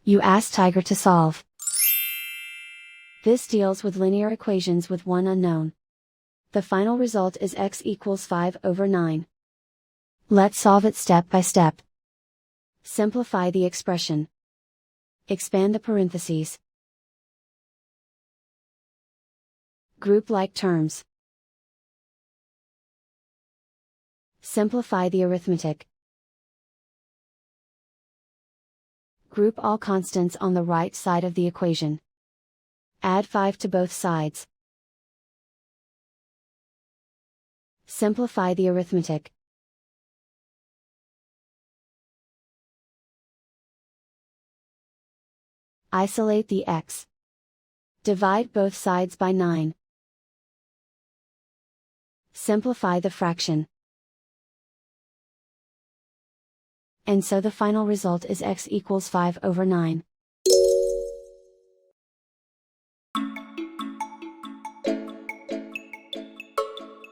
You ask Tiger to solve. This deals with linear equations with one unknown. The final result is x equals 5/9. Let's solve it step by step. Simplify the expression. Expand the parentheses. Group like terms. Simplify the arithmetic. Group all constants on the right side of the equation. Add 5 to both sides. Simplify the arithmetic. Isolate the x. Divide both sides by 9. Simplify the fraction. And so the final result is x equals 5/9.